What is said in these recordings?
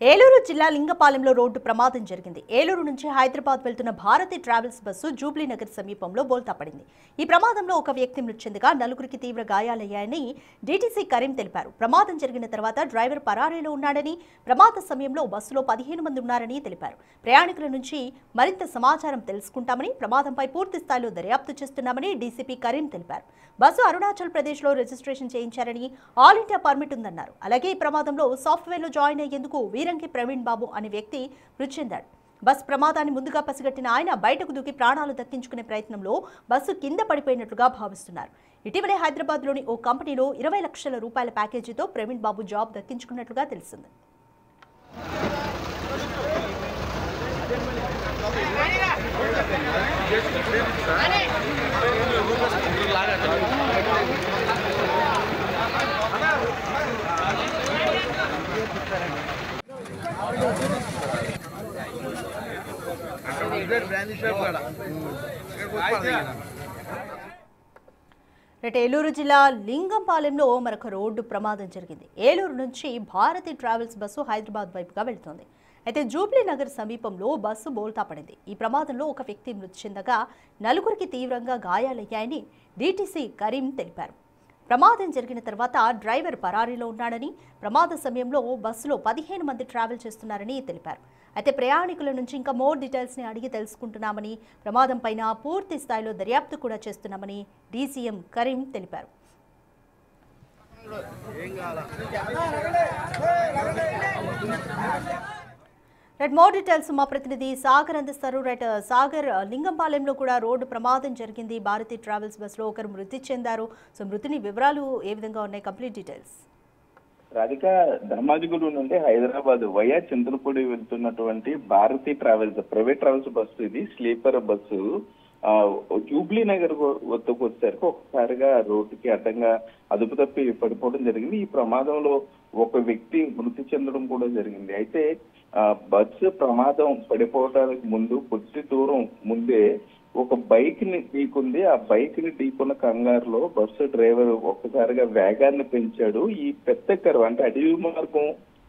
ఏలూరు జిల్లా లింగపాలెంలో రోడ్డు ప్రమాదం జరిగింది. ఏలూరు నుంచి హైదరాబాద్ వెళ్తున్న Bharati travels bus Jubilee Nagar సమీపంలో బోల్తా పడింది. ఈ ప్రమాదంలో ఒక వ్యక్తి మృతి చెందగా నలుగురికి తీవ్ర గాయాలయ్యాయని డీటీసీ కరీం తెలిపారు. ప్రమాదం జరిగిన తర్వాత డ్రైవర్ పరారీలో ఉన్నాడని, ప్రమాద సమయంలో బస్సులో 15 మంది ఉన్నారని తెలిపారు. ప్రయాణికుల నుంచి మరింత సమాచారం తెలుసుకుంటామని, ప్రమాదంపై పూర్తి స్థాయిలో దర్యాప్తు చేస్తున్నామని డీసీపీ కరీం తెలిపారు. బస్సు అరుణాచల్ ప్రదేశ్లో రిజిస్ట్రేషన్ చేయించారని, ఆల్ ఇండియా పర్మిట్ ఉందన్నారు. అలాగే ఈ ప్రమాదంలో సాఫ్ట్వేర్లో జాయిన్ అయ్యేందుకు వీరంకి ప్రవీణ్ బాబు అనే వ్యక్తి మృతి చెందాడు. బస్ ప్రమాదాన్ని ముందుగా పసిగట్టిన ఆయన బయటకు దూకి ప్రాణాలు దక్కించుకునే ప్రయత్నంలో బస్సు కింద పడిపోయినట్లుగా భావిస్తున్నారు. ఇటీవలే హైదరాబాద్లోని ఓ కంపెనీలో 20 లక్షల రూపాయల ప్యాకేజీతో ప్రవీణ్ బాబు జాబ్ దక్కించుకున్నట్లుగా తెలిసింది. ఏలూరు జిల్లా లింగంపాలెంలో మరొక రోడ్డు ప్రమాదం జరిగింది. ఏలూరు నుంచి భారతి ట్రావెల్స్ బస్సు హైదరాబాద్ వైపుగా వెళ్తోంది. అయితే జూబ్లీ నగర్ సమీపంలో బస్సు బోల్తా పడింది. ఈ ప్రమాదంలో ఒక వ్యక్తి మృతి చెందగా నలుగురికి తీవ్రంగా గాయాలయ్యాయని డీటీసీ కరీం తెలిపారు. ప్రమాదం జరిగిన తర్వాత డ్రైవర్ పరారీలో ఉన్నాడని, ప్రమాద సమయంలో బస్సులో 15 మంది ట్రావెల్ చేస్తున్నారని తెలిపారు. అయితే ప్రయాణికుల నుంచి ఇంకా మోర్ డీటెయిల్స్ని అడిగి తెలుసుకుంటున్నామని, ప్రమాదం పైన పూర్తి స్థాయిలో దర్యాప్తు కూడా చేస్తున్నామని డీసీఎం కరీం తెలిపారు. మోర్ డీటెయిల్స్ మా ప్రతినిధి సాగర్ అందిస్తారు. సాగర్, లింగంపాలెంలో కూడా రోడ్డు ప్రమాదం జరిగింది. భారతి ట్రావెల్స్ బస్సులో ఒకరు మృతి చెందారు. సో మృతిని వివరాలు ఏ విధంగా ఉన్నాయి? Complete details. రాధిక, ధర్మాజిగూడ నుండి హైదరాబాద్ వయా చింతలపూడి వెళ్తున్నటువంటి Bharati travels private travels bus, ఇది స్లీపర్ బస్సు జూబ్లీ నగర్ వద్దకు వచ్చేసరికి ఒకసారిగా రోడ్డుకి అడ్డంగా అదుపు తప్పి పడిపోవడం జరిగింది. ఈ ప్రమాదంలో ఒక వ్యక్తి మృతి చెందడం కూడా జరిగింది. అయితే బస్సు ప్రమాదం పడిపోవడానికి ముందు కొద్ది దూరం ముందే ఒక బైక్ ని ఢీకుంది. ఆ బైక్ ని ఢీకున్న కంగారులో బస్సు డ్రైవర్ ఒక్కసారిగా వేగాన్ని పెంచాడు. ఈ పెద్ద కర్వ్ అంటే అడవి మార్గం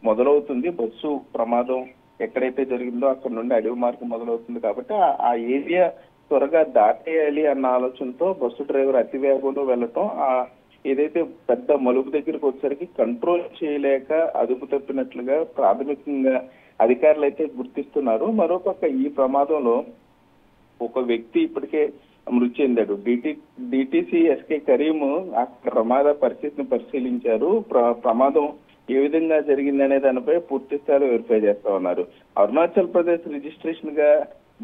మొదలవుతుంది. బస్సు ప్రమాదం ఎక్కడైతే జరిగిందో అక్కడ నుండి అడవి మార్గం మొదలవుతుంది కాబట్టి ఆ ఏరియా త్వరగా దాటేయాలి అన్న ఆలోచనతో బస్సు డ్రైవర్ అతి వేగంలో వెళ్ళటం, ఏదైతే పెద్ద మలుపు దగ్గరికి వచ్చేసరికి కంట్రోల్ చేయలేక అదుపు తప్పినట్లుగా ప్రాథమికంగా అధికారులు అయితే గుర్తిస్తున్నారు. మరోపక్క ఈ ప్రమాదంలో ఒక వ్యక్తి ఇప్పటికే మృతి చెందాడు. డిటిసి ఎస్కే కరీం ఆ ప్రమాద పరిస్థితిని పరిశీలించారు. ప్రమాదం ఏ విధంగా జరిగింది అనే దానిపై పూర్తి స్థాయిలో వెరిఫై చేస్తా ఉన్నారు. అరుణాచల్ ప్రదేశ్ రిజిస్ట్రేషన్ గా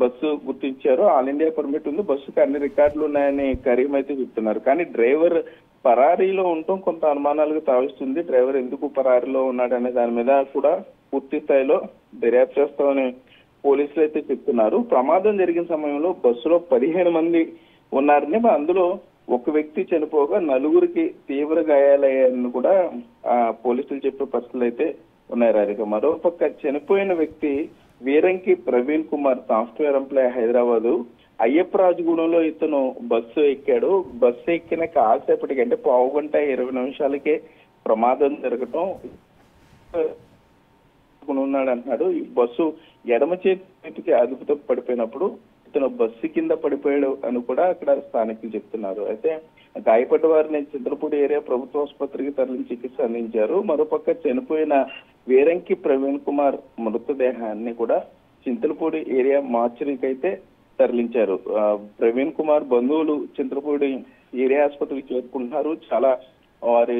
బస్సు గుర్తించారు. ఆల్ ఇండియా పర్మిట్ ఉంది, బస్సుకు అన్ని రికార్డులు ఉన్నాయని కరీం అయితే చెప్తున్నారు. కానీ డ్రైవర్ పరారీలో ఉండటం కొంత అనుమానాలకు తావిస్తుంది. డ్రైవర్ ఎందుకు పరారీలో ఉన్నాడు అనే దాని మీద కూడా పూర్తి స్థాయిలో దర్యాప్తు చేస్తామని పోలీసులు అయితే చెప్తున్నారు. ప్రమాదం జరిగిన సమయంలో బస్సులో 15 మంది ఉన్నారని, అందులో ఒక వ్యక్తి చనిపోగా నలుగురికి తీవ్ర గాయాలయ్యాయని కూడా పోలీసులు చెప్పే పరిస్థితులు అయితే ఉన్నాయి. రాధిక, మరోపక్క చనిపోయిన వ్యక్తి వీరంకి ప్రవీణ్ కుమార్, సాఫ్ట్వేర్ ఎంప్లాయ్, హైదరాబాదు. అయ్యప్పరాజుగూడెంలో ఇతను బస్సు ఎక్కాడు. బస్సు ఎక్కిన కాసేపటికి అంటే 1:20 నిమిషాలకే ప్రమాదం జరగటం ఉన్నాడు అంటున్నాడు. ఈ బస్సు ఎడమ చేతికి అదుపుతో పడిపోయినప్పుడు ఇతను బస్సు కింద పడిపోయాడు అని కూడా అక్కడ స్థానికులు చెప్తున్నారు. అయితే గాయపడ్డ వారిని చింతలపూడి ఏరియా ప్రభుత్వ ఆసుపత్రికి తరలించి చికిత్స అందించారు. మరోపక్క చనిపోయిన వీరంకి ప్రవీణ్ కుమార్ మృతదేహాన్ని కూడా చింతలపూడి ఏరియా మార్చరీకి అయితే తరలించారు. ప్రవీణ్ కుమార్ బంధువులు చింతలపూడి ఏరియా ఆసుపత్రికి చేరుకుంటున్నారు. చాలా వారి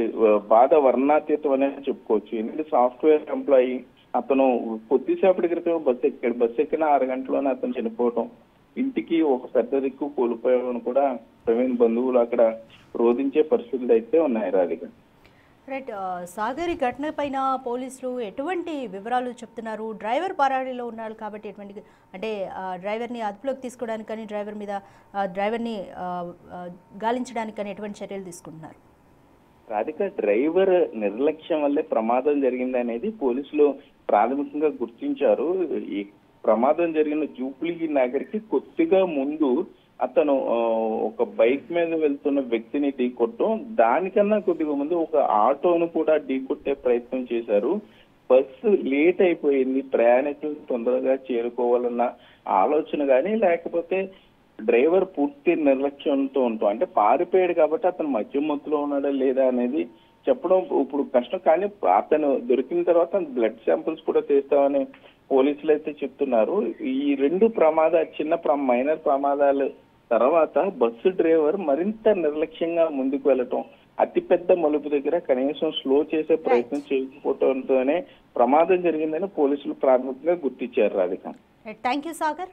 బాధ వర్ణాతీతం అనేది చెప్పుకోవచ్చు. ఎందుకంటే సాఫ్ట్వేర్ ఎంప్లాయీ అతను కొద్దిసేపటి క్రితం బస్సు ఎక్కాడు. బస్సు ఎక్కిన 6 గంటల్లోనే అతను చనిపోవటం, ఇంటికి ఒక పెద్ద దిక్కు కోల్పోయామని కూడా ప్రవీణ్ బంధువులు అక్కడ రోధించే పరిస్థితులు అయితే ఉన్నాయి. రాధిక, సాగర్, ఈ ఘటన పైన పోలీసులు ఎటువంటి వివరాలు చెప్తున్నారు? డ్రైవర్ పరారీలో ఉన్నారు కాబట్టి ఎటువంటి అంటే డ్రైవర్ని అదుపులోకి తీసుకోవడానికి కానీ, డ్రైవర్ని గాలించడానికి కానీ ఎటువంటి చర్యలు తీసుకుంటున్నారు? రాధిక, డ్రైవర్ నిర్లక్ష్యం వల్లే ప్రమాదం జరిగింది అనేది పోలీసులు ప్రాథమికంగా గుర్తించారు. ఈ ప్రమాదం జరిగిన జూబ్లీ నగర్కి కొద్దిగా ముందు అతను ఒక బైక్ మీద వెళ్తున్న వ్యక్తిని ఢీకొట్టడం, దానికన్నా కొద్దిగా ముందు ఒక ఆటోను కూడా ఢీకొట్టే ప్రయత్నం చేశారు. బస్సు లేట్ అయిపోయింది, ప్రయాణికులు తొందరగా చేరుకోవాలన్న ఆలోచన కానీ, లేకపోతే డ్రైవర్ పూర్తి నిర్లక్ష్యంతో ఉంటాం, అంటే పారిపోయాడు కాబట్టి అతను మద్యం మత్తులో ఉన్నాడా లేదా అనేది చెప్పడం ఇప్పుడు కష్టం. కానీ అతను దొరికిన తర్వాత బ్లడ్ శాంపిల్స్ కూడా తీస్తామని పోలీసులు అయితే చెప్తున్నారు. ఈ రెండు మైనర్ ప్రమాదాలు తర్వాత బస్సు డ్రైవర్ మరింత నిర్లక్ష్యంగా ముందుకు వెళ్ళటం, అతిపెద్ద మలుపు దగ్గర కనీసం స్లో చేసే ప్రయత్నం చేయకపోవడంతోనే ప్రమాదం జరిగిందని పోలీసులు ప్రాథమికంగా గుర్తించారు. రాధిక. Thank you Sagar.